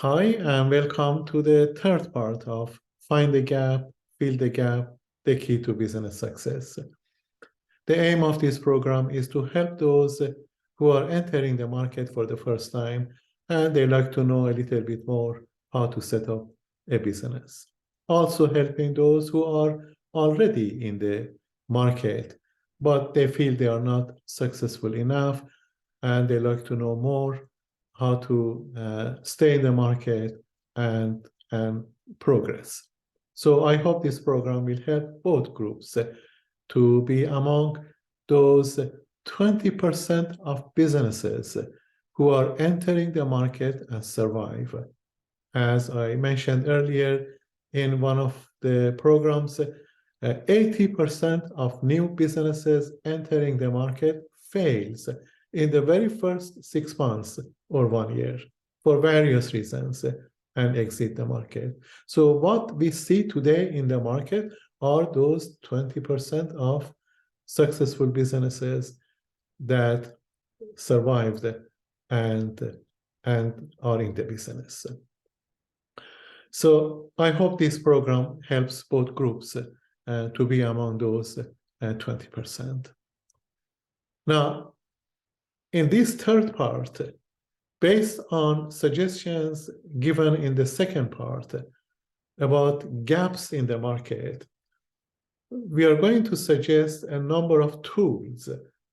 Hi, and welcome to the third part of Find the Gap, Fill the Gap, the Key to Business Success. The aim of this program is to help those who are entering the market for the first time and they like to know a little bit more how to set up a business. Also helping those who are already in the market, but they feel they are not successful enough and they like to know more how to stay in the market and progress. So I hope this program will help both groups to be among those 20% of businesses who are entering the market and survive. As I mentioned earlier in one of the programs, 80% of new businesses entering the market fails in the very first 6 months or 1 year for various reasons and exit the market. So what we see today in the market are those 20% of successful businesses that survived and are in the business. So I hope this program helps both groups to be among those 20%. Now, in this third part, based on suggestions given in the second part about gaps in the market, we are going to suggest a number of tools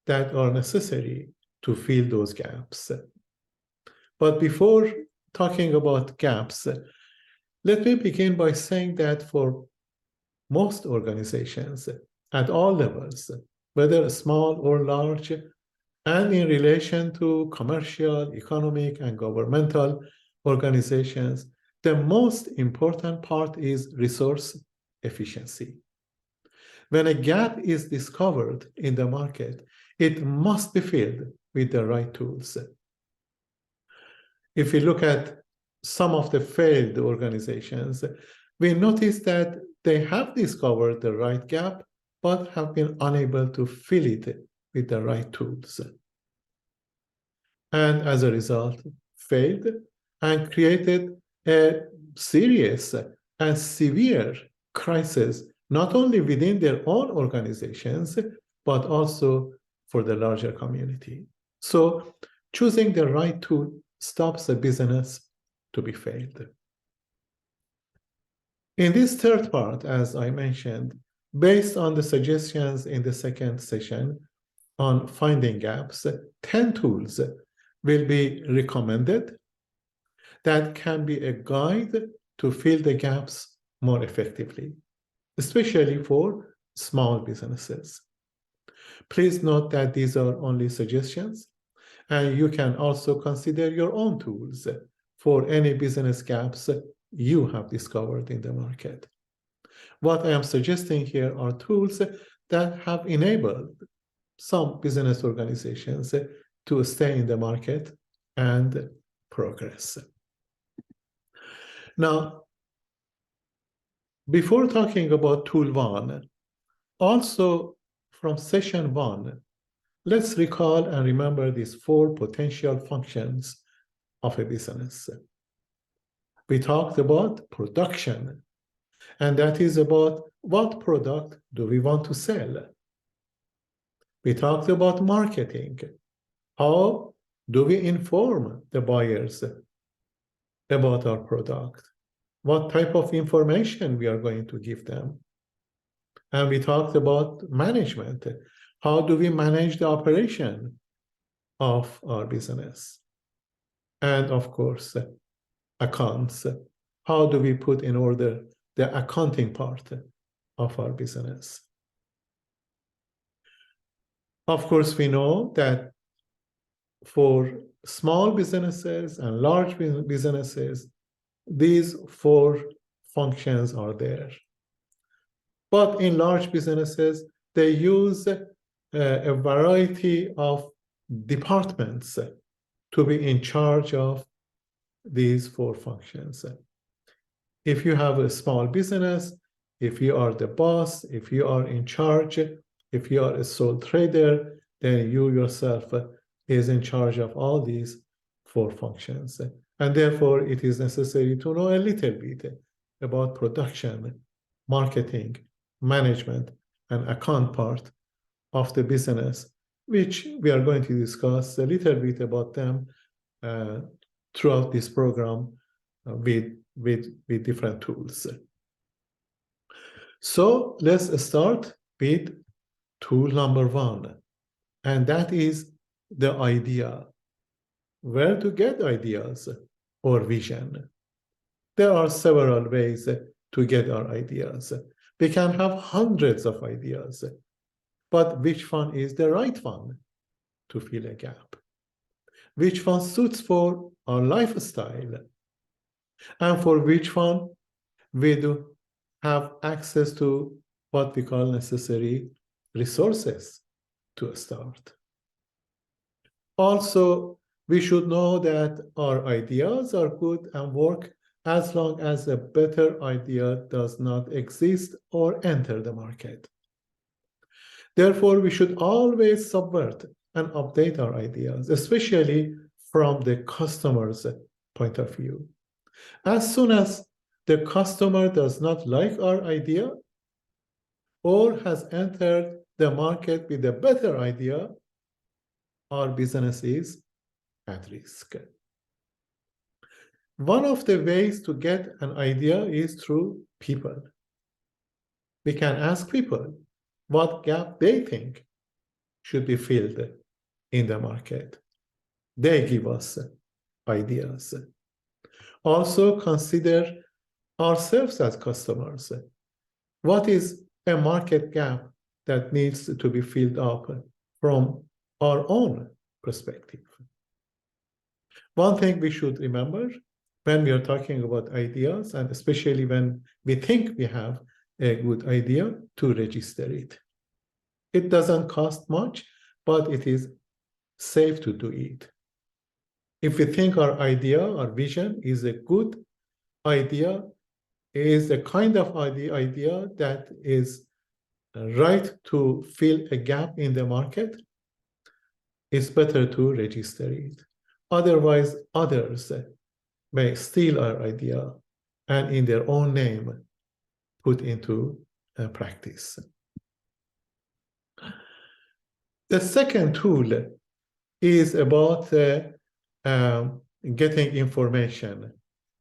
that are necessary to fill those gaps. But before talking about gaps, let me begin by saying that for most organizations at all levels, whether small or large, and in relation to commercial, economic, and governmental organizations, the most important part is resource efficiency. When a gap is discovered in the market, it must be filled with the right tools. If we look at some of the failed organizations, we notice that they have discovered the right gap, but have been unable to fill it with the right tools. And as a result, failed and created a serious and severe crisis, not only within their own organizations, but also for the larger community. So choosing the right tool stops a business to be failed. In this third part, as I mentioned, based on the suggestions in the second session on finding gaps, 10 tools will be recommended that can be a guide to fill the gaps more effectively, especially for small businesses. Please note that these are only suggestions, and you can also consider your own tools for any business gaps you have discovered in the market. What I am suggesting here are tools that have enabled some business organizations to stay in the market and progress. Now, before talking about tool one, also from session one, let's recall and remember these 4 potential functions of a business. We talked about production, and that is about what product do we want to sell. We talked about marketing. How do we inform the buyers about our product? What type of information we are going to give them? And we talked about management. How do we manage the operation of our business? And of course, accounts. How do we put in order the accounting part of our business? Of course, we know that for small businesses and large businesses, these 4 functions are there. But in large businesses, they use a variety of departments to be in charge of these 4 functions. If you have a small business, if you are the boss, if you are in charge, if you are a sole trader, then you yourself is in charge of all these 4 functions. And therefore, it is necessary to know a little bit about production, marketing, management, and account part of the business, which we are going to discuss a little bit about them throughout this program with different tools. So let's start with tool number one, and that is the idea. Where to get ideas or vision? There are several ways to get our ideas. We can have hundreds of ideas, but which one is the right one to fill a gap? Which one suits for our lifestyle? And for which one we do have access to what we call necessary resources to start. Also, we should know that our ideas are good and work as long as a better idea does not exist or enter the market. Therefore, we should always subvert and update our ideas, especially from the customer's point of view. As soon as the customer does not like our idea or has entered the market with a better idea, our business is at risk. One of the ways to get an idea is through people. We can ask people what gap they think should be filled in the market. They give us ideas. Also consider ourselves as customers. What is a market gap that needs to be filled up from our own perspective? One thing we should remember when we are talking about ideas, and especially when we think we have a good idea, to register it. It doesn't cost much, but it is safe to do it. If we think our idea, our vision is a good idea, is the kind of idea that is right to fill a gap in the market, it's better to register it. Otherwise, others may steal our idea and in their own name put into practice. The second tool is about getting information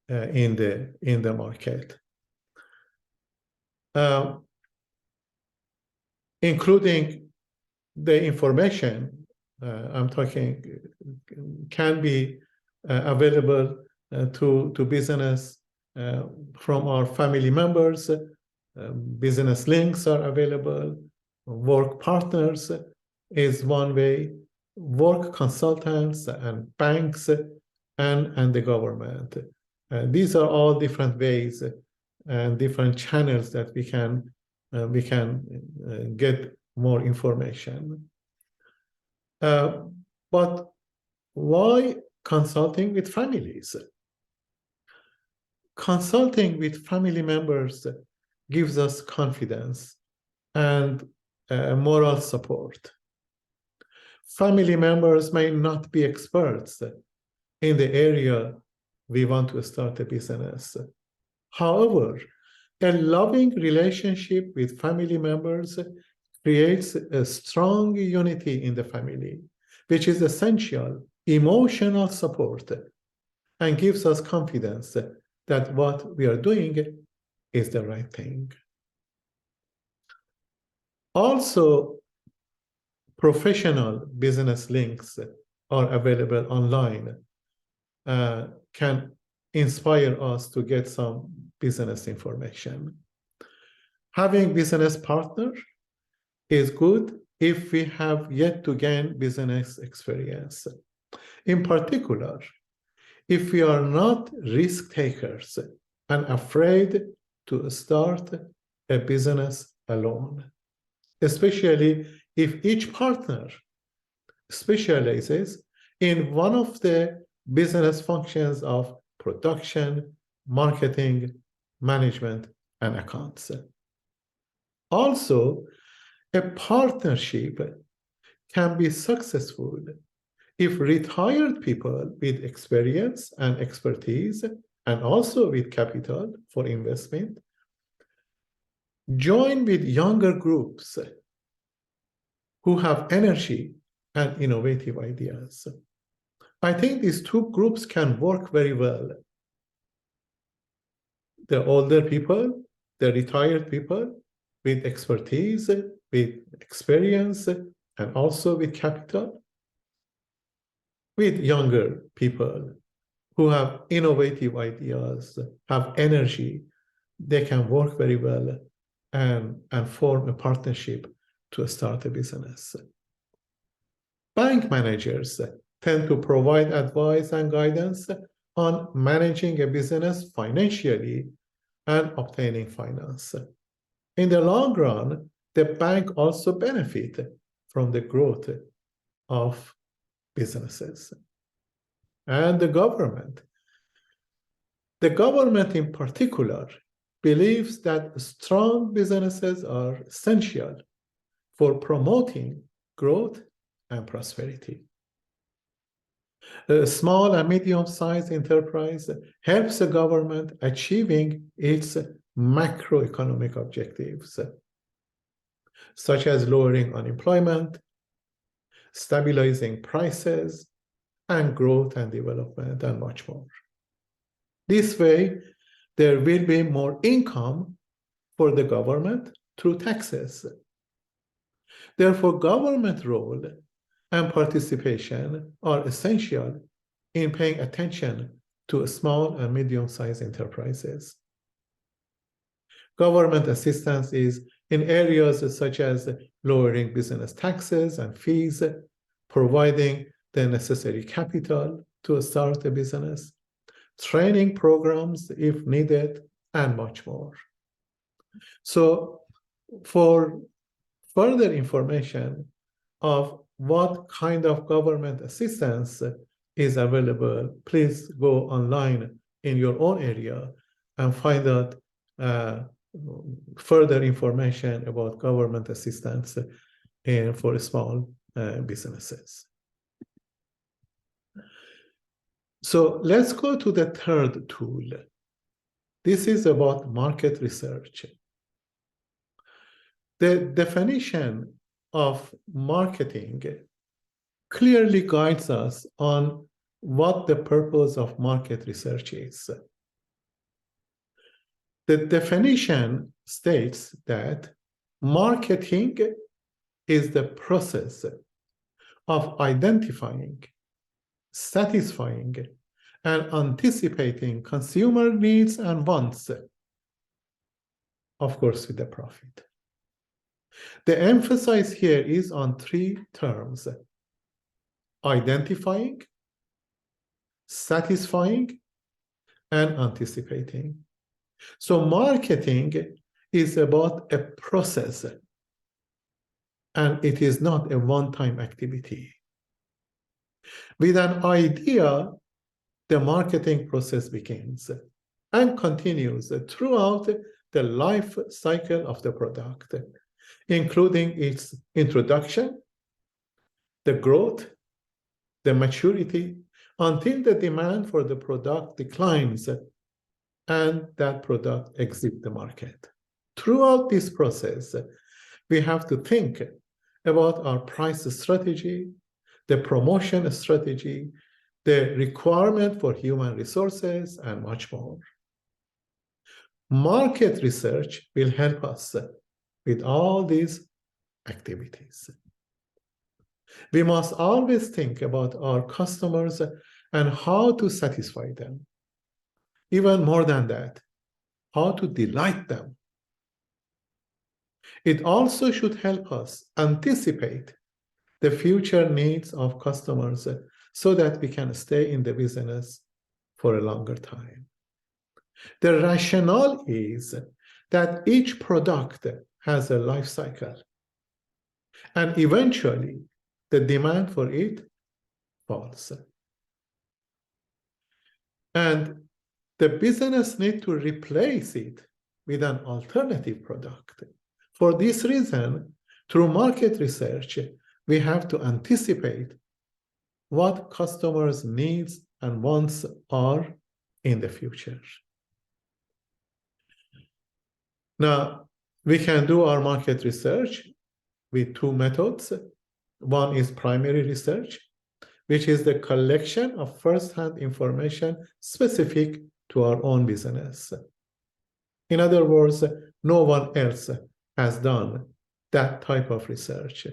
in the market, including the information I'm talking can be available to business from our family members. Business links are available. Work partners is one way. Work consultants and banks and the government. These are all different ways and different channels that we can get more information. But why consulting with families? Consulting with family members gives us confidence and moral support. Family members may not be experts in the area we want to start a business. However, a loving relationship with family members creates a strong unity in the family, which is essential emotional support and gives us confidence that what we are doing is the right thing. Also, professional business links are available online, can inspire us to get some business information. Having business partner is good if we have yet to gain business experience. In particular, if we are not risk takers and afraid to start a business alone, especially if each partner specializes in one of the business functions of production, marketing, management, and accounts. Also, a partnership can be successful If retired people with experience and expertise, and also with capital for investment, join with younger groups who have energy and innovative ideas, I think these two groups can work very well. The older people, the retired people with expertise, with experience, and also with capital, with younger people who have innovative ideas, have energy, they can work very well and form a partnership to start a business. Bank managers tend to provide advice and guidance on managing a business financially and obtaining finance. In the long run, the bank also benefits from the growth of businesses. And the government in particular believes that strong businesses are essential for promoting growth and prosperity. A small and medium-sized enterprise helps the government achieving its macroeconomic objectives, such as lowering unemployment, stabilizing prices, and growth and development, and much more. This way, there will be more income for the government through taxes. Therefore, government role and participation are essential in paying attention to small and medium-sized enterprises. Government assistance is in areas such as lowering business taxes and fees, providing the necessary capital to start a business, training programs if needed, and much more. So for further information of what kind of government assistance is available, please go online in your own area and find out further information about government assistance for small businesses. So let's go to the third tool. This is about market research. The definition of marketing clearly guides us on what the purpose of market research is. The definition states that marketing is the process of identifying, satisfying, and anticipating consumer needs and wants, of course, with a profit. The emphasis here is on three terms: identifying, satisfying, and anticipating. So marketing is about a process, and it is not a one-time activity. With an idea, the marketing process begins and continues throughout the life cycle of the product, including its introduction, the growth, the maturity, until the demand for the product declines and that product exits the market. Throughout this process, we have to think about our price strategy, the promotion strategy, the requirement for human resources, and much more. Market research will help us with all these activities. We must always think about our customers and how to satisfy them. Even more than that, how to delight them. It also should help us anticipate the future needs of customers so that we can stay in the business for a longer time. The rationale is that each product has a life cycle, and eventually the demand for it falls. And the business needs to replace it with an alternative product. For this reason, through market research, we have to anticipate what customers' needs and wants are in the future. Now, we can do our market research with two methods. One is primary research, which is the collection of first-hand information specific to our own business. In other words, no one else has done that type of research.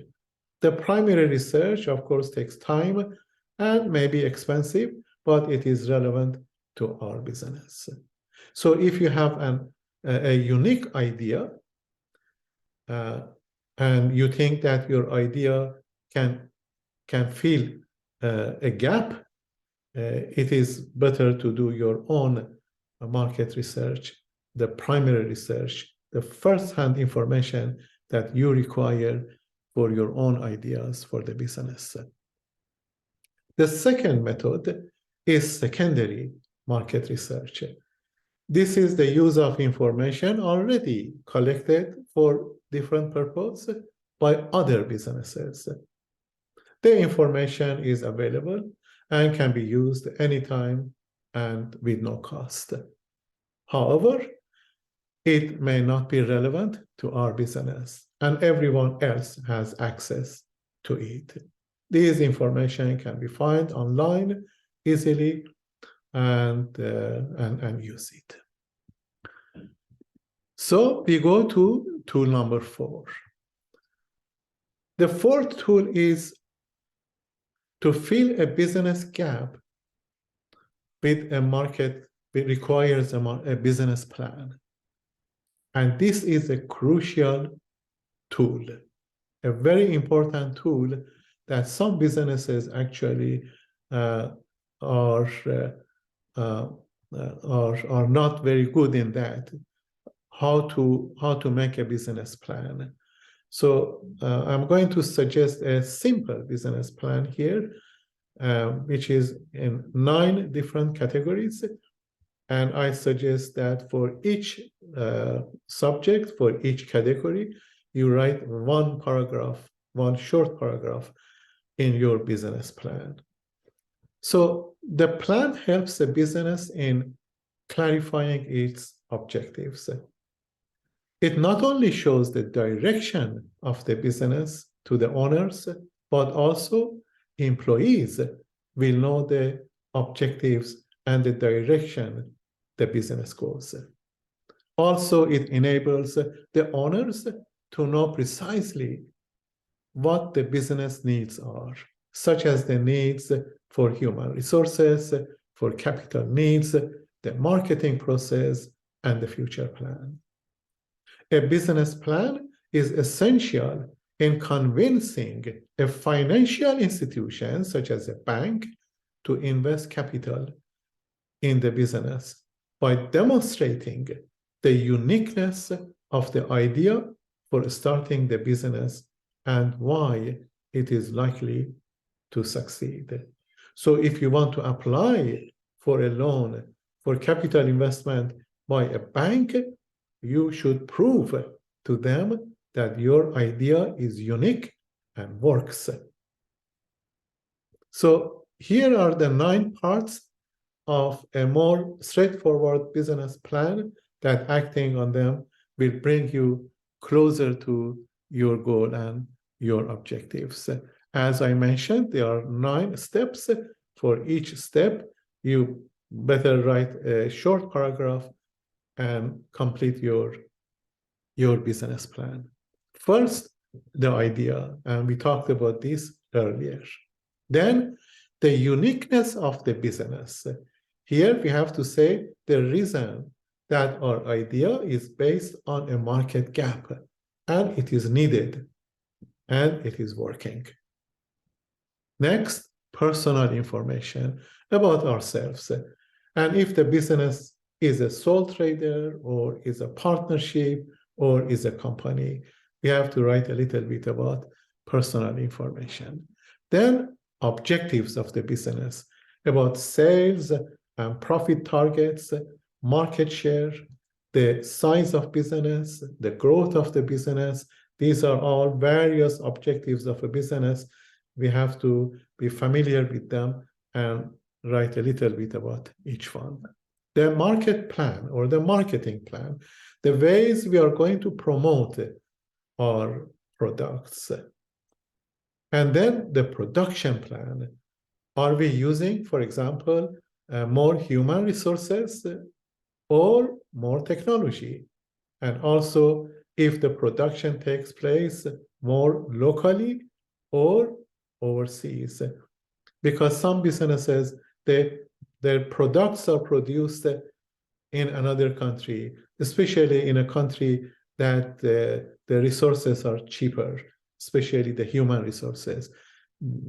The primary research, of course, takes time and may be expensive, but it is relevant to our business. So if you have a unique idea and you think that your idea can fill a gap, it is better to do your own market research, the primary research, the first-hand information that you require for your own ideas for the business. The second method is secondary market research. This is the use of information already collected for different purposes by other businesses. The information is available and can be used anytime and with no cost. However, it may not be relevant to our business, and everyone else has access to it. This information can be found online easily and use it. So we go to tool number 4. The fourth tool is to fill a business gap with a market. It requires a business plan. And this is a crucial tool, a very important tool that some businesses actually are not very good in that, how to make a business plan. So I'm going to suggest a simple business plan here, which is in 9 different categories. And I suggest that for each subject, for each category, you write one paragraph, one short paragraph in your business plan. So the plan helps the business in clarifying its objectives. It not only shows the direction of the business to the owners, but also employees will know the objectives and the direction the business goes. Also, it enables the owners to know precisely what the business needs are, such as the needs for human resources, for capital needs, the marketing process, and the future plan. A business plan is essential in convincing a financial institution, such as a bank, to invest capital in the business by demonstrating the uniqueness of the idea for starting the business and why it is likely to succeed. So if you want to apply for a loan for capital investment by a bank, you should prove to them that your idea is unique and works. So here are the 9 parts of a more straightforward business plan that acting on them will bring you closer to your goal and your objectives. As I mentioned, there are 9 steps. For each step, you better write a short paragraph and complete your business plan. First, the idea, and we talked about this earlier. Then, the uniqueness of the business. Here, we have to say the reason that our idea is based on a market gap, and it is needed, and it is working. Next, personal information about ourselves. And if the business is a sole trader or is a partnership or is a company, we have to write a little bit about personal information. Then objectives of the business, about sales and profit targets, market share, the size of business, the growth of the business. These are all various objectives of a business we have to be familiar with them and write a little bit about each one. The market plan or the marketing plan, the ways we are going to promote our products. And then the production plan. Are we using, for example, more human resources or more technology? And also, if the production takes place more locally or overseas, because some businesses, their products are produced in another country, especially in a country that the resources are cheaper, especially the human resources.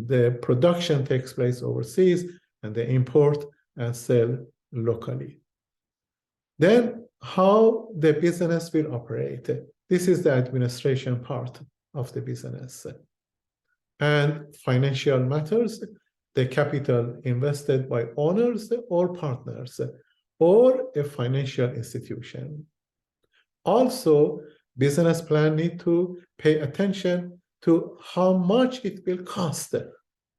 The production takes place overseas and they import and sell locally. Then how the business will operate. This is the administration part of the business. And financial matters, the capital invested by owners or partners or a financial institution. Also, business plan need to pay attention to how much it will cost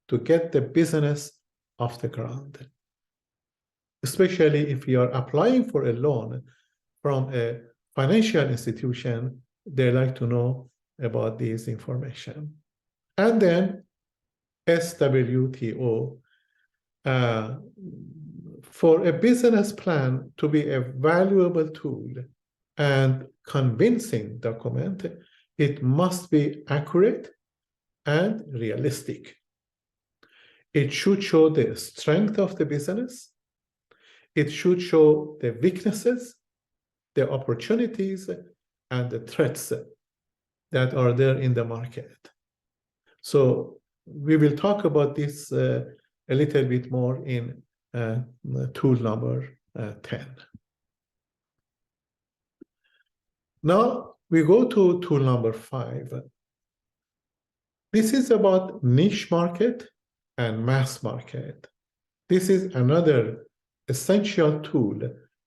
to get the business off the ground. Especially if you are applying for a loan from a financial institution, they like to know about this information. And then SWTO, for a business plan to be a valuable tool and convincing document, it must be accurate and realistic. It should show the strength of the business. It should show the weaknesses, the opportunities, and the threats that are there in the market. So we will talk about this a little bit more in tool number 10. Now we go to tool number 5. This is about niche market and mass market. This is another essential tool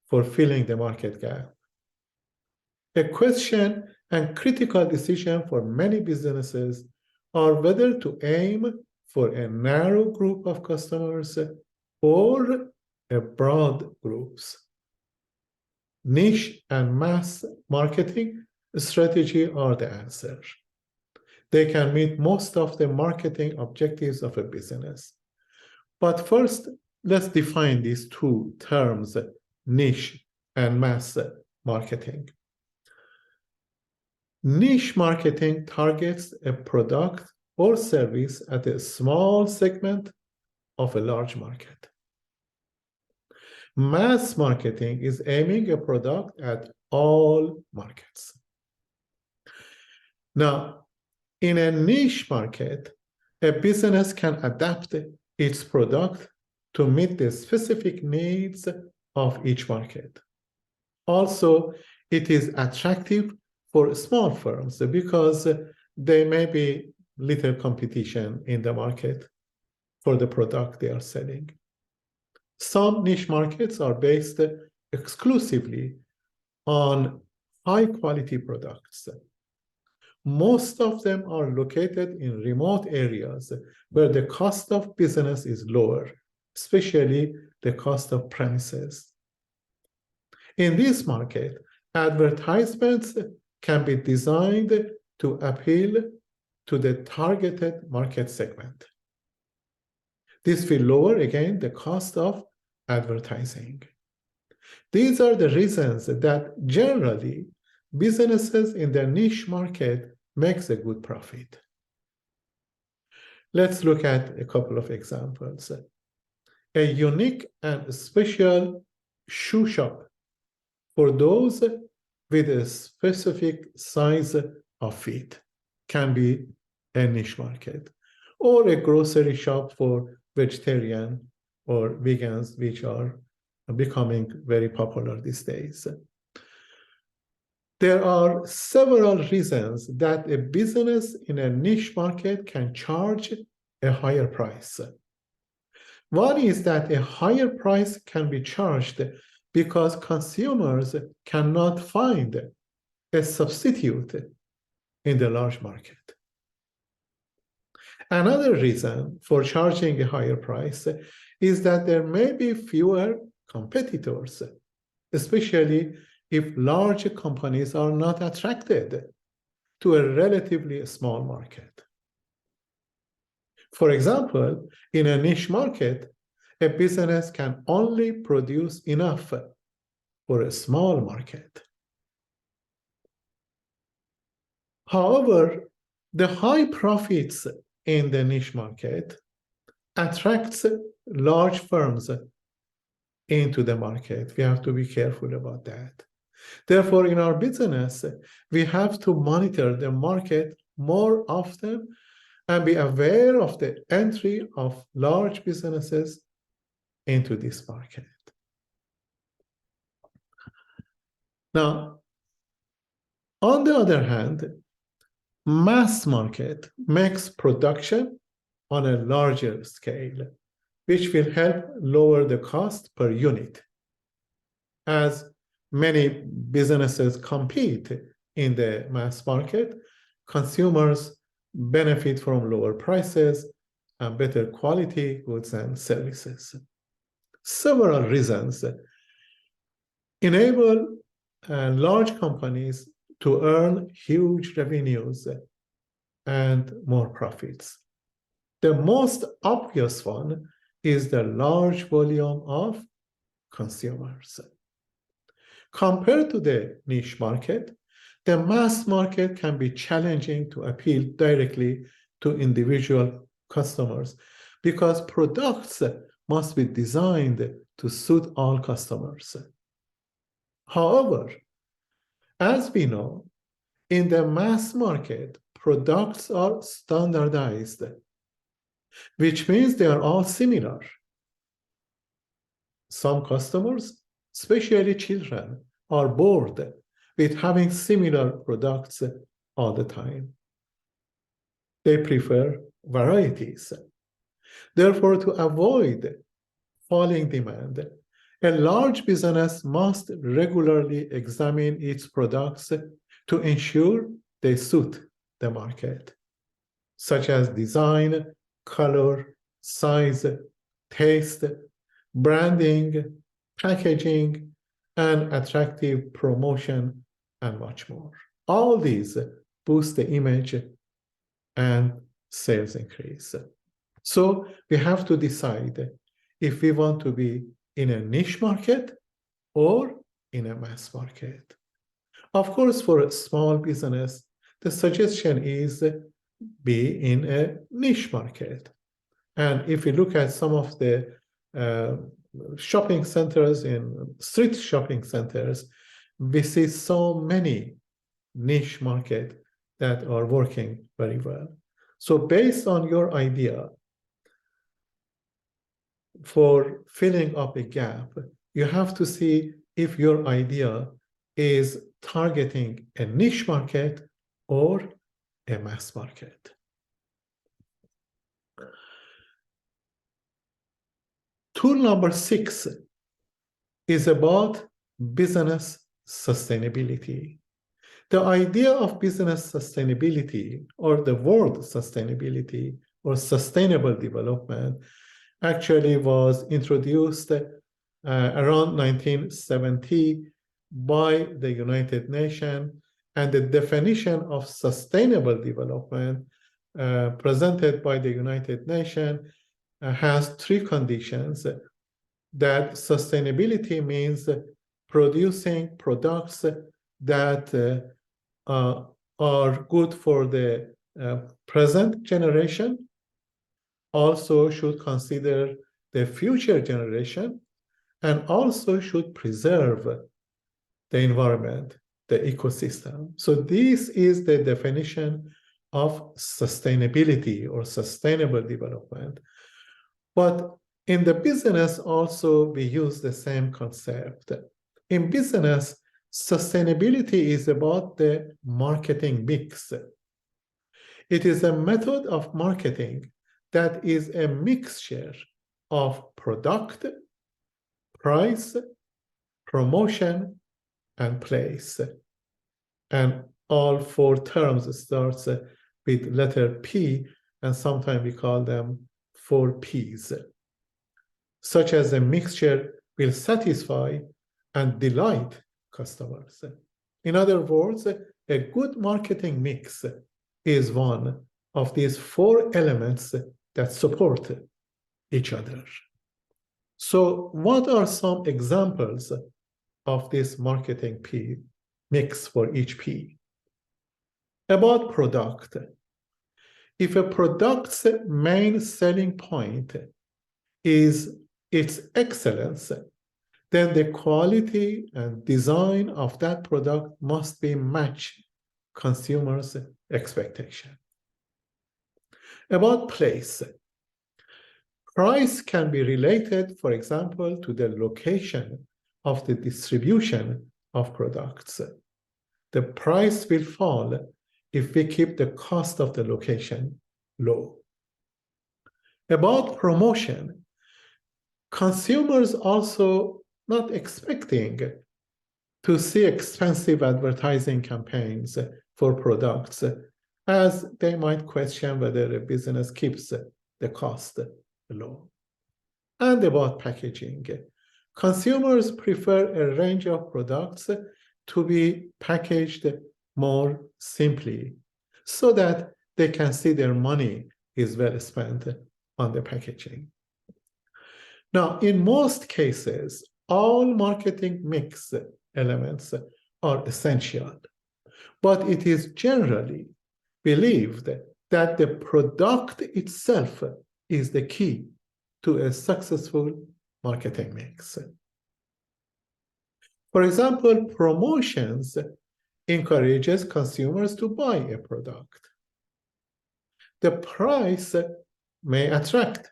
for filling the market gap. A question and critical decision for many businesses are whether to aim for a narrow group of customers or a broad groups. Niche and mass marketing strategy are the answer. They can meet most of the marketing objectives of a business. But first, let's define these two terms, niche and mass marketing. Niche marketing targets a product or service at a small segment of a large market. Mass marketing is aiming a product at all markets. Now, in a niche market, a business can adapt its product to meet the specific needs of each market. Also, it is attractive for small firms because there may be little competition in the market for the product they are selling. Some niche markets are based exclusively on high-quality products. Most of them are located in remote areas where the cost of business is lower, especially the cost of premises. In this market, advertisements can be designed to appeal to the targeted market segment. This will lower, again, the cost of advertising. These are the reasons that generally businesses in the niche market makes a good profit. Let's look at a couple of examples. A unique and special shoe shop for those with a specific size of feet can be a niche market, or a grocery shop for vegetarian or vegans, which are becoming very popular these days. There are several reasons that a business in a niche market can charge a higher price. One is that a higher price can be charged because consumers cannot find a substitute in the large market. Another reason for charging a higher price is that there may be fewer competitors, especially if large companies are not attracted to a relatively small market. For example, in a niche market, a business can only produce enough for a small market. However, the high profits in the niche market attracts large firms into the market. We have to be careful about that. Therefore, in our business, we have to monitor the market more often and be aware of the entry of large businesses into this market. Now, on the other hand, mass market makes production on a larger scale, which will help lower the cost per unit. As many businesses compete in the mass market, consumers benefit from lower prices and better quality goods and services. Several reasons enable large companies to earn huge revenues and more profits. The most obvious one is the large volume of consumers. Compared to the niche market, the mass market can be challenging to appeal directly to individual customers because products must be designed to suit all customers. However, as we know, in the mass market, products are standardized, which means they are all similar. Some customers, especially children, are bored with having similar products all the time. They prefer varieties. Therefore, to avoid falling demand, a large business must regularly examine its products to ensure they suit the market, such as design, color, size, taste, branding, packaging, and attractive promotion, and much more. All these boost the image and sales increase. So we have to decide if we want to be in a niche market or in a mass market. Of course, for a small business, the suggestion is be in a niche market. And if we look at some of the shopping centers, in street shopping centers, we see so many niche markets that are working very well. So based on your idea for filling up a gap, you have to see if your idea is targeting a niche market or a mass market. Tool number 6 is about business sustainability. The idea of business sustainability, or the word sustainability, or sustainable development, actually was introduced around 1970 by the United Nations, and the definition of sustainable development presented by the United Nations has 3 conditions. That sustainability means producing products that are good for the present generation, also should consider the future generation, and also should preserve the environment, the ecosystem. So this is the definition of sustainability or sustainable development. But in the business also, we use the same concept. In business, sustainability is about the marketing mix. It is a method of marketing that is a mixture of product, price, promotion, and place. And all 4 terms starts with letter P, and sometimes we call them 4 Ps, such as a mixture will satisfy and delight customers. In other words, a good marketing mix is one of these 4 elements that support each other. So what are some examples of this marketing P mix for each P? About product. If a product's main selling point is its excellence, then the quality and design of that product must be match consumers' expectation. About place. Price can be related, for example, to the location of the distribution of products. The price will fall if we keep the cost of the location low. About promotion, consumers also not expecting to see expensive advertising campaigns for products, as they might question whether a business keeps the cost low. And about packaging, consumers prefer a range of products to be packaged more simply so that they can see their money is well spent on the packaging. Now, in most cases, all marketing mix elements are essential, but it is generally believed that the product itself is the key to a successful marketing mix. For example, promotions encourages consumers to buy a product. The price may attract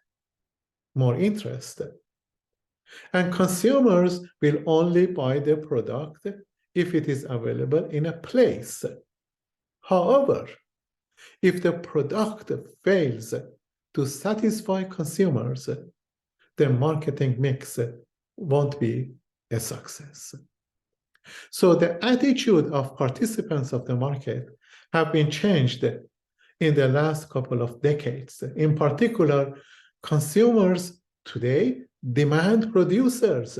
more interest, and consumers will only buy the product if it is available in a place. However, if the product fails to satisfy consumers, the marketing mix won't be a success. So the attitude of participants of the market have been changed in the last couple of decades. In particular, consumers today demand producers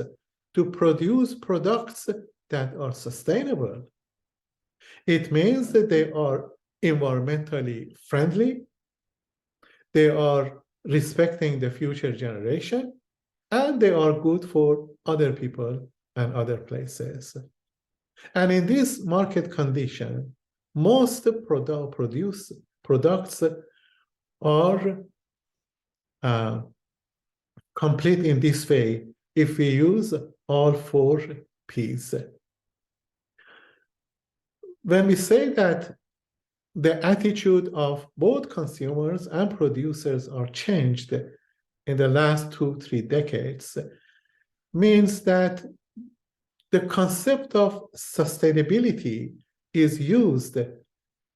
to produce products that are sustainable. It means that they are environmentally friendly, they are respecting the future generation, and they are good for other people and other places. And in this market condition, most products are complete in this way if we use all 4 Ps. When we say that the attitude of both consumers and producers are changed in the last 2-3 decades, means that the concept of sustainability is used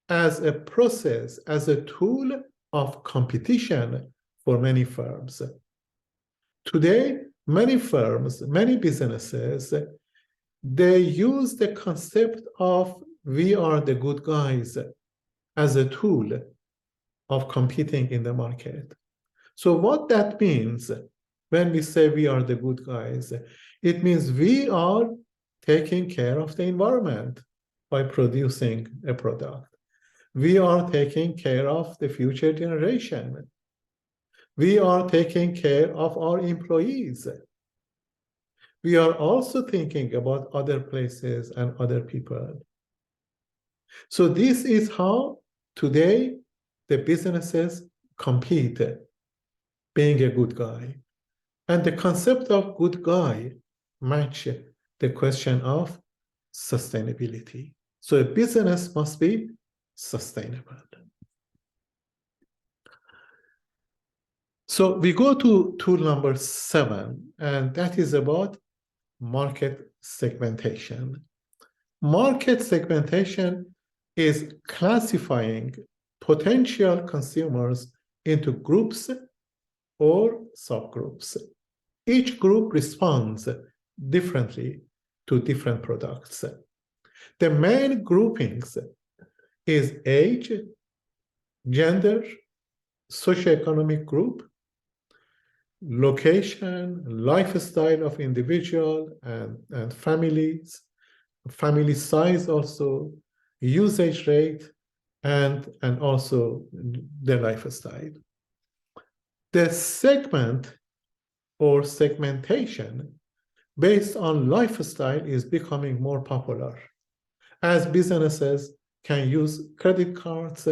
as a process, as a tool of competition for many firms. Today, many firms, many businesses, they use the concept of we are the good guys as a tool of competing in the market. So what that means when we say we are the good guys, it means we are taking care of the environment by producing a product. We are taking care of the future generation. We are taking care of our employees. We are also thinking about other places and other people. So this is how today the businesses compete, being a good guy. And the concept of good guy match the question of sustainability. So a business must be sustainable. So we go to tool number 7, and that is about market segmentation. Market segmentation is classifying potential consumers into groups or subgroups. Each group responds differently to different products. The main groupings is age, gender, socioeconomic group, location, lifestyle of individual and families, family size also, usage rate, and also the lifestyle. The segment or segmentation based on lifestyle is becoming more popular as businesses can use credit cards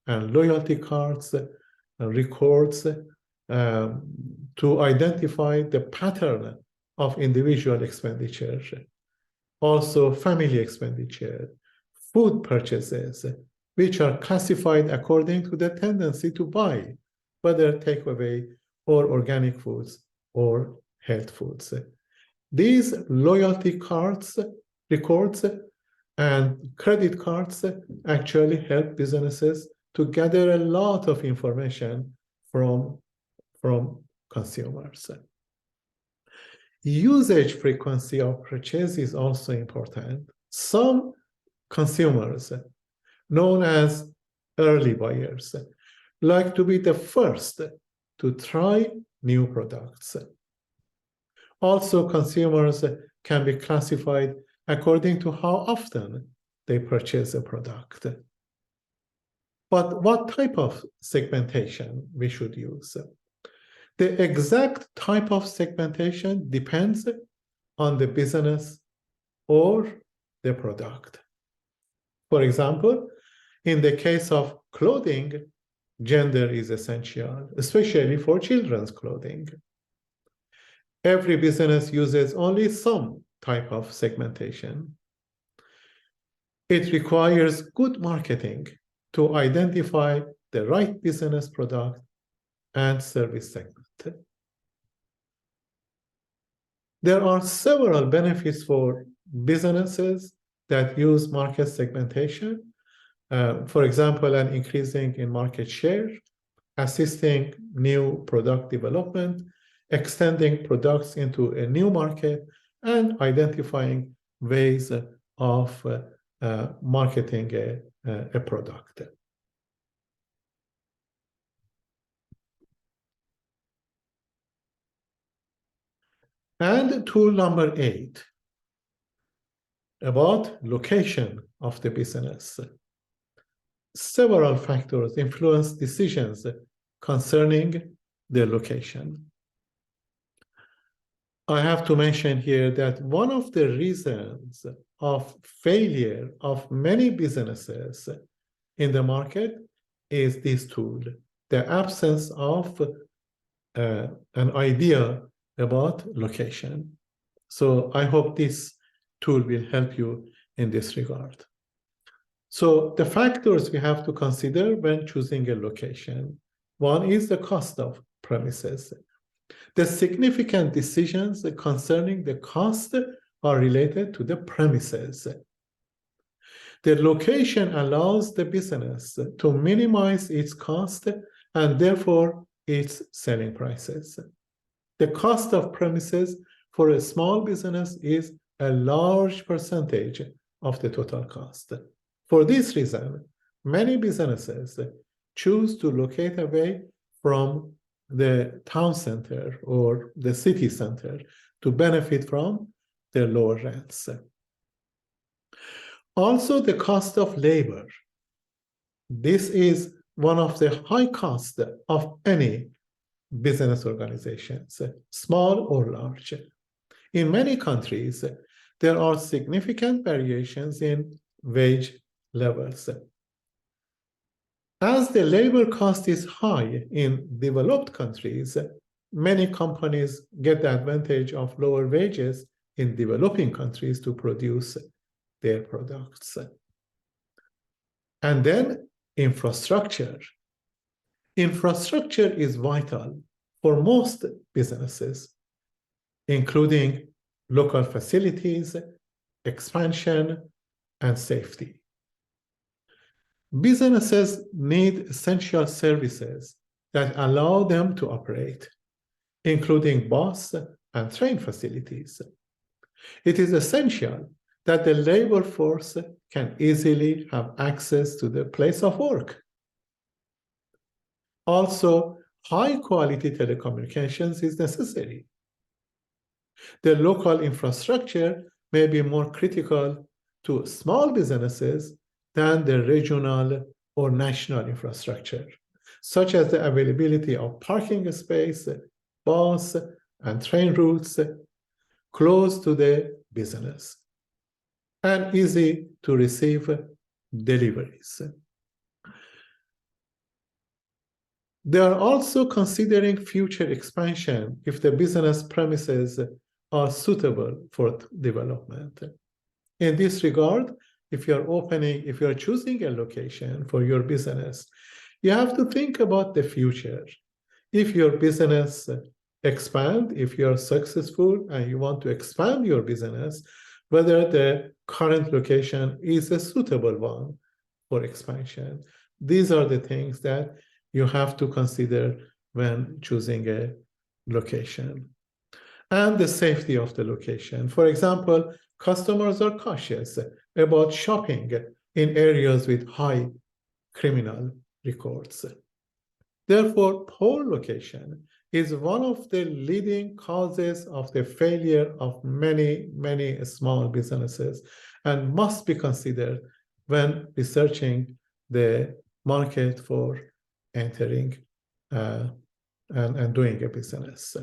and loyalty cards and records to identify the pattern of individual expenditure, also family expenditure, food purchases, which are classified according to the tendency to buy, whether takeaway or organic foods or health foods. These loyalty cards, records, and credit cards actually help businesses to gather a lot of information from consumers. Usage frequency of purchase is also important. Some consumers, known as early buyers, like to be the first to try new products. Also, consumers can be classified according to how often they purchase a product. But what type of segmentation we should use? The exact type of segmentation depends on the business or the product. For example, in the case of clothing, gender is essential, especially for children's clothing. Every business uses only some type of segmentation. It requires good marketing to identify the right business product and service segment. There are several benefits for businesses that use market segmentation. For example, an increasing in market share, assisting new product development, extending products into a new market, and identifying ways of marketing a product. And tool number 8, about location of the business. Several factors influence decisions concerning the location. I have to mention here that one of the reasons of failure of many businesses in the market is this tool, the absence of an idea about location. So I hope this tool will help you in this regard. So the factors we have to consider when choosing a location. One is the cost of premises. The significant decisions concerning the cost are related to the premises. The location allows the business to minimize its cost and therefore its selling prices. The cost of premises for a small business is a large percentage of the total cost. For this reason, many businesses choose to locate away from the town center or the city center to benefit from the lower rents. Also, the cost of labor. This is one of the high costs of any business organizations, small or large. In many countries, there are significant variations in wage levels. As the labor cost is high in developed countries, many companies get the advantage of lower wages in developing countries to produce their products. And then infrastructure. Infrastructure is vital for most businesses, including local facilities, expansion, and safety. Businesses need essential services that allow them to operate, including bus and train facilities. It is essential that the labor force can easily have access to the place of work. Also, high-quality telecommunications is necessary. The local infrastructure may be more critical to small businesses than the regional or national infrastructure, such as the availability of parking space, bus and train routes close to the business, and easy to receive deliveries. They are also considering future expansion if the business premises are suitable for development. In this regard, if you're choosing a location for your business, you have to think about the future. If your business expand, if you're successful and you want to expand your business, whether the current location is a suitable one for expansion. These are the things that you have to consider when choosing a location. And the safety of the location. For example, customers are cautious about shopping in areas with high criminal records. Therefore, poor location is one of the leading causes of the failure of many, many small businesses and must be considered when researching the market for entering and doing a business.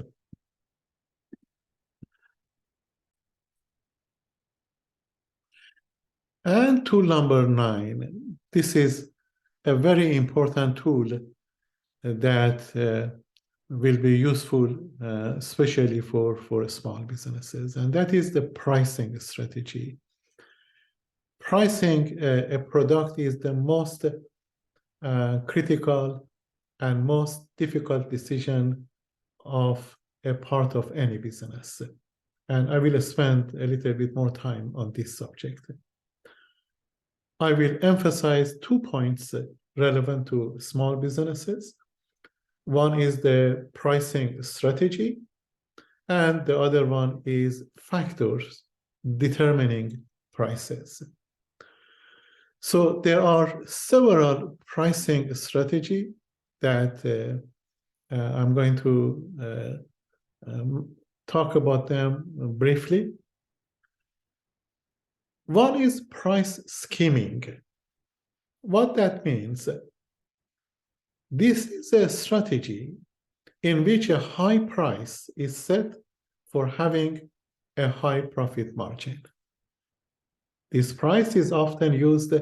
And tool number 9, this is a very important tool that will be useful, especially for small businesses, and that is the pricing strategy. Pricing a product is the most critical and most difficult decision of a part of any business. And I will spend a little bit more time on this subject. I will emphasize 2 points relevant to small businesses. One is the pricing strategy, and the other one is factors determining prices. So there are several pricing strategies that I'm going to talk about them briefly. One is price skimming. What that means, this is a strategy in which a high price is set for having a high profit margin. This price is often used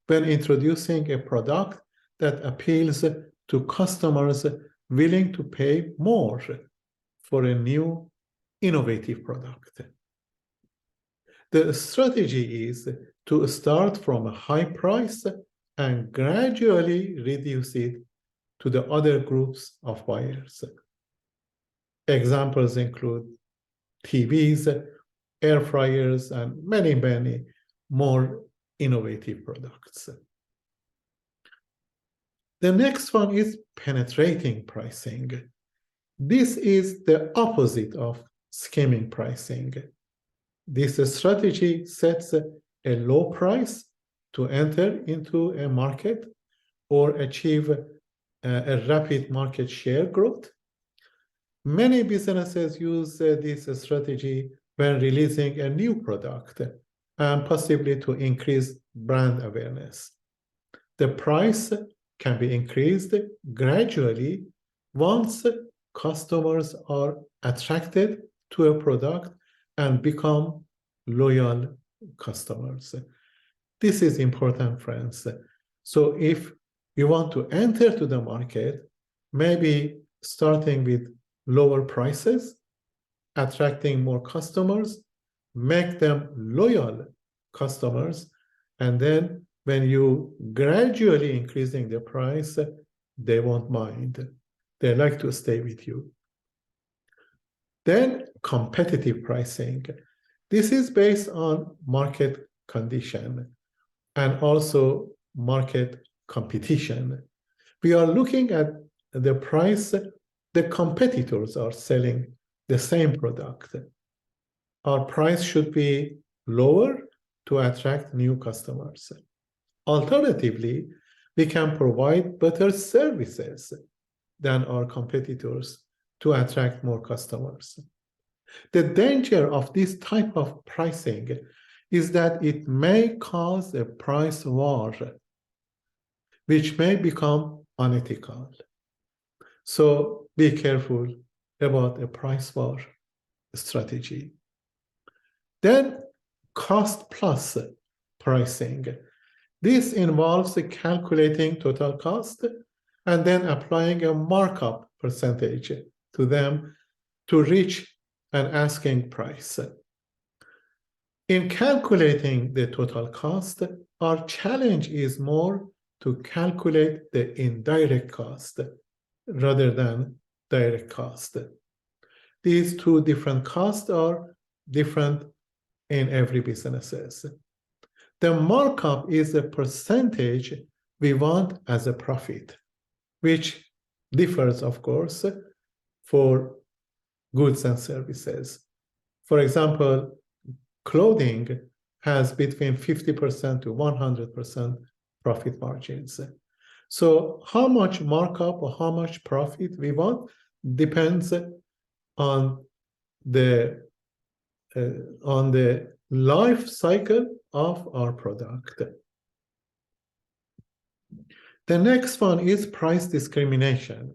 when introducing a product that appeals to customers willing to pay more for a new innovative product. The strategy is to start from a high price and gradually reduce it to the other groups of buyers. Examples include TVs, air fryers, and many, many more innovative products. The next one is penetrating pricing. This is the opposite of skimming pricing. This strategy sets a low price to enter into a market or achieve a rapid market share growth. Many businesses use this strategy when releasing a new product and possibly to increase brand awareness. The price can be increased gradually once customers are attracted to a product and become loyal customers. This is important, friends. So if you want to enter to the market, maybe starting with lower prices, attracting more customers, make them loyal customers, and then when you gradually increasing the price, they won't mind. They like to stay with you. Then competitive pricing. This is based on market condition and also market competition. We are looking at the price the competitors are selling the same product. Our price should be lower to attract new customers. Alternatively, we can provide better services than our competitors to attract more customers. The danger of this type of pricing is that it may cause a price war, which may become unethical. So be careful about a price war strategy. Then cost plus pricing. This involves calculating total cost and then applying a markup percentage to them to reach an asking price. In calculating the total cost, our challenge is more to calculate the indirect cost rather than direct cost. These two different costs are different in every business. The markup is a percentage we want as a profit, which differs, of course, for goods and services. For example, clothing has between 50% to 100% profit margins. So how much markup or how much profit we want depends on the life cycle of our product. The next one is price discrimination.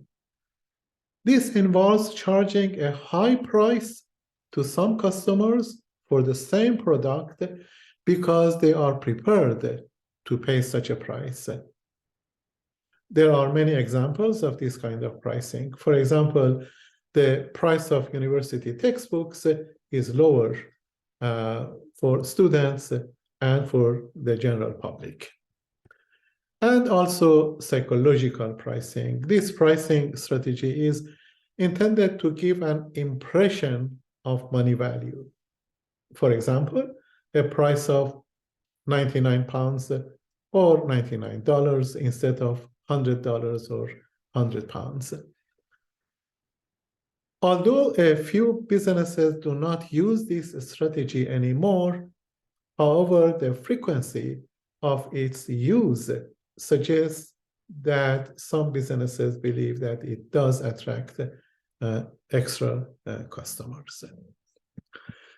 This involves charging a high price to some customers for the same product because they are prepared to pay such a price. There are many examples of this kind of pricing. For example, the price of university textbooks is lower for students and for the general public. And also psychological pricing. This pricing strategy is intended to give an impression of money value. For example, a price of £99 or $99 instead of $100 or £100. Although a few businesses do not use this strategy anymore, however, the frequency of its use suggests that some businesses believe that it does attract extra customers.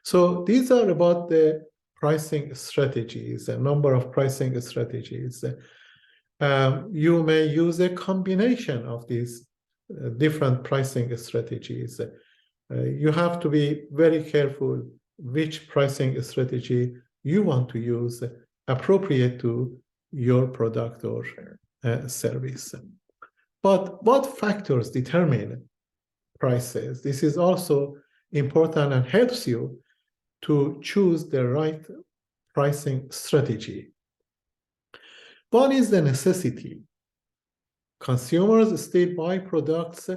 So these are about the pricing strategies, a number of pricing strategies. You may use a combination of these different pricing strategies. You have to be very careful which pricing strategy you want to use appropriate to your product or service. But what factors determine prices? This is also important and helps you to choose the right pricing strategy. One is the necessity. Consumers still buy products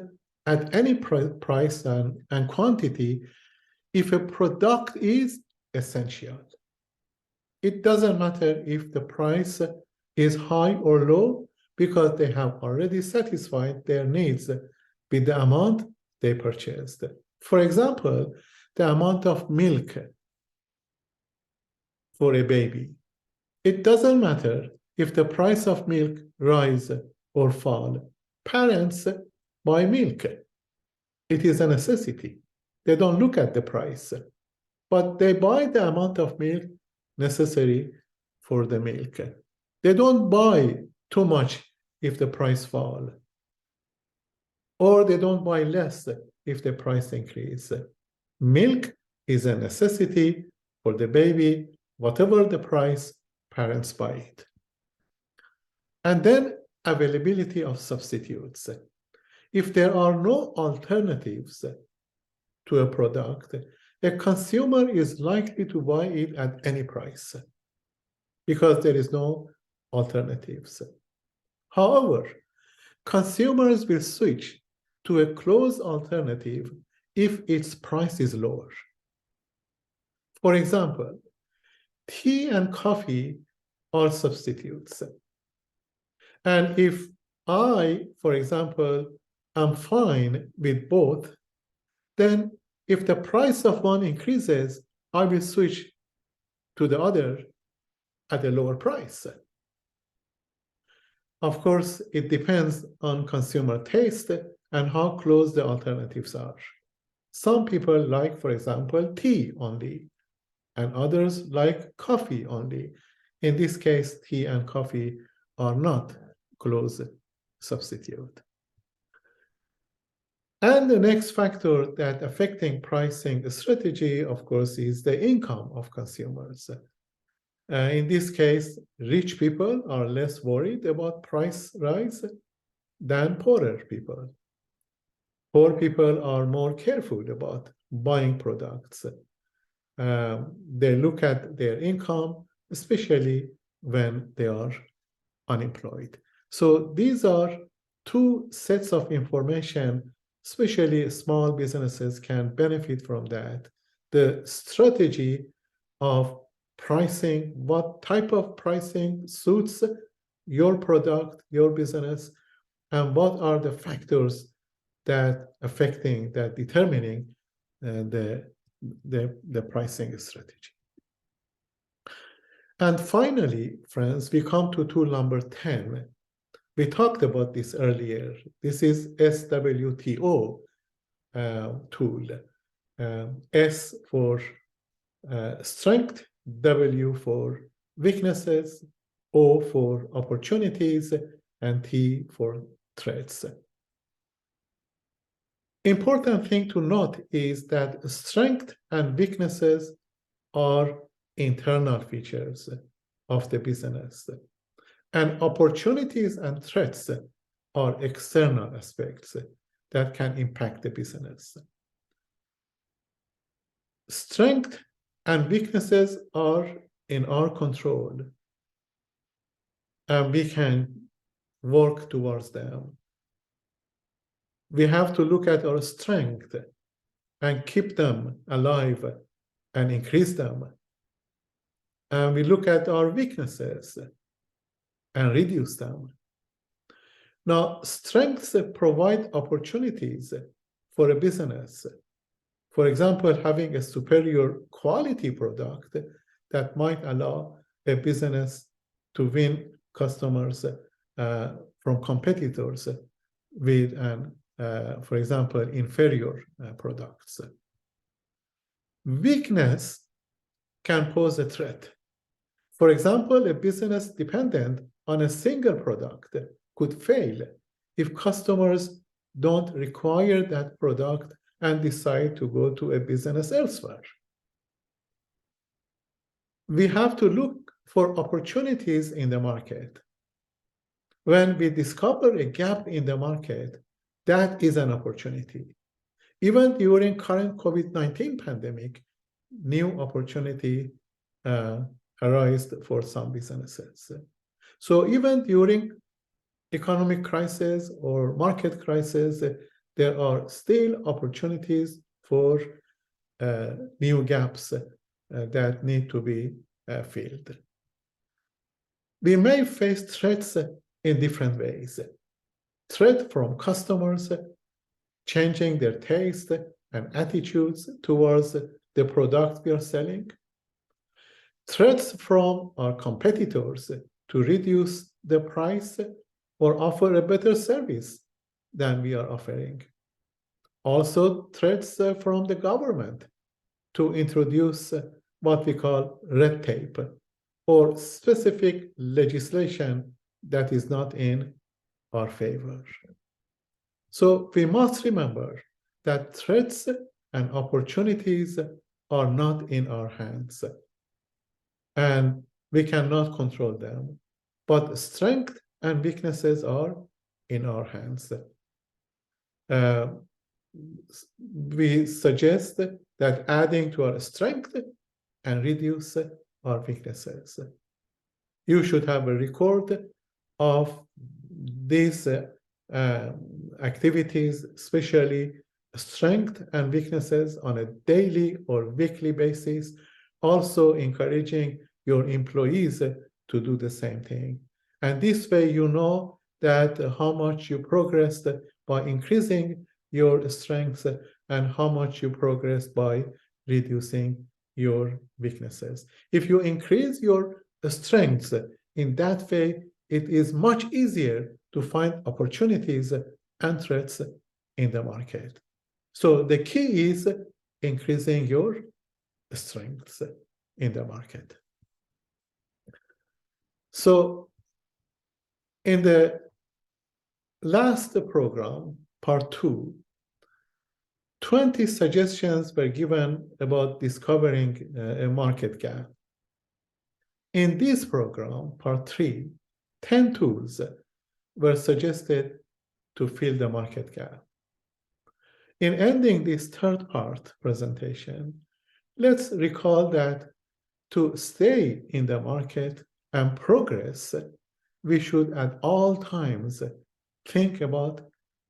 at any price and quantity if a product is essential. It doesn't matter if the price is high or low because they have already satisfied their needs with the amount they purchased. For example, the amount of milk for a baby. It doesn't matter if the price of milk rise or fall. Parents buy milk. It is a necessity. They don't look at the price, but they buy the amount of milk necessary for the milk. They don't buy too much if the price falls, or they don't buy less if the price increases. Milk is a necessity for the baby, whatever the price, parents buy it. And then availability of substitutes. If there are no alternatives to a product, a consumer is likely to buy it at any price because there is no alternatives. However, consumers will switch to a close alternative if its price is lower. For example, tea and coffee are substitutes. And if I, for example, am fine with both, then if the price of one increases, I will switch to the other at a lower price. Of course, it depends on consumer taste and how close the alternatives are. Some people like, for example, tea only, and others like coffee only. In this case, tea and coffee are not close substitute. And the next factor that affecting pricing strategy, of course, is the income of consumers. In this case, rich people are less worried about price rise than poorer people. Poor people are more careful about buying products. They look at their income, especially when they are unemployed. So these are two sets of information, especially small businesses can benefit from that. The strategy of pricing, what type of pricing suits your product, your business, and what are the factors that determining the pricing strategy. And finally, friends, we come to tool number 10. We talked about this earlier. This is SWTO tool. S for strength, W for weaknesses, O for opportunities, and T for threats. Important thing to note is that strength and weaknesses are internal features of the business, and opportunities and threats are external aspects that can impact the business. Strength and weaknesses are in our control, and we can work towards them. We have to look at our strength and keep them alive and increase them. And we look at our weaknesses and reduce them. Now, strengths provide opportunities for a business. For example, having a superior quality product that might allow a business to win customers from competitors with, for example, inferior products. Weakness can pose a threat. For example, a business dependent on a single product could fail if customers don't require that product and decide to go to a business elsewhere. We have to look for opportunities in the market. When we discover a gap in the market, that is an opportunity. Even during current COVID-19 pandemic, new opportunity arise for some businesses. So even during economic crisis or market crisis, there are still opportunities for new gaps that need to be filled. We may face threats in different ways. Threat from customers changing their taste and attitudes towards the product we are selling. Threats from our competitors to reduce the price or offer a better service than we are offering. Also, threats from the government to introduce what we call red tape or specific legislation that is not in our favor. So we must remember that threats and opportunities are not in our hands, and we cannot control them. But strength and weaknesses are in our hands. We suggest that adding to our strength and reduce our weaknesses. You should have a record of these activities, especially strength and weaknesses, on a daily or weekly basis, also encouraging your employees to do the same thing. And this way you know that how much you progressed by increasing your strengths and how much you progressed by reducing your weaknesses. If you increase your strengths in that way, it is much easier to find opportunities and threats in the market. So the key is increasing your strengths in the market. So in the last program, part 2, 20 suggestions were given about discovering a market gap. In this program, part 3, 10 tools were suggested to fill the market gap. In ending this third part presentation, let's recall that to stay in the market and progress, we should at all times think about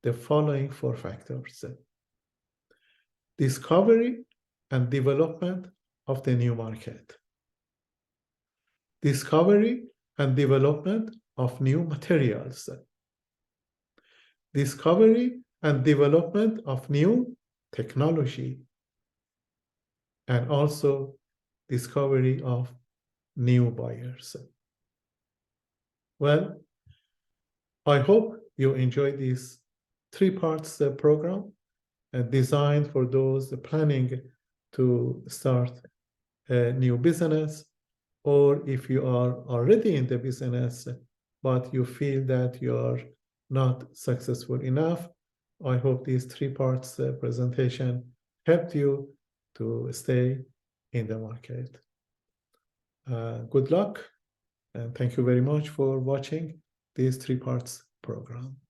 the following 4 factors: discovery and development of the new market, discovery and development of new materials, discovery and development of new technology, and also discovery of new buyers. Well, I hope you enjoyed this 3 parts program designed for those planning to start a new business, or if you are already in the business, but you feel that you are not successful enough. I hope these 3 parts presentation helped you to stay in the market. Good luck, and thank you very much for watching this 3 parts program.